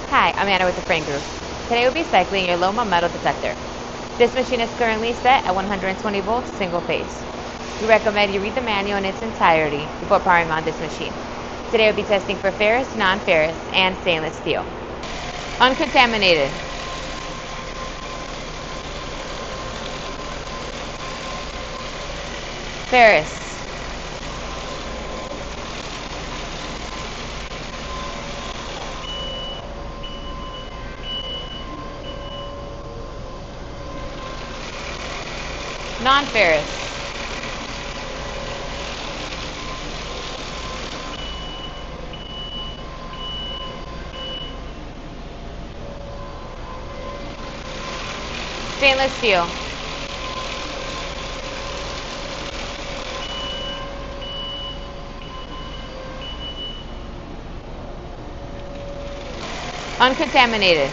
Hi, I'm Anna with the Frain Group. Today we'll be cycling your Loma metal detector. This machine is currently set at 120 volts, single phase. We recommend you read the manual in its entirety before powering on this machine. Today we'll be testing for ferrous, non-ferrous, and stainless steel. Uncontaminated. Ferrous. Non-ferrous. Stainless steel. Uncontaminated.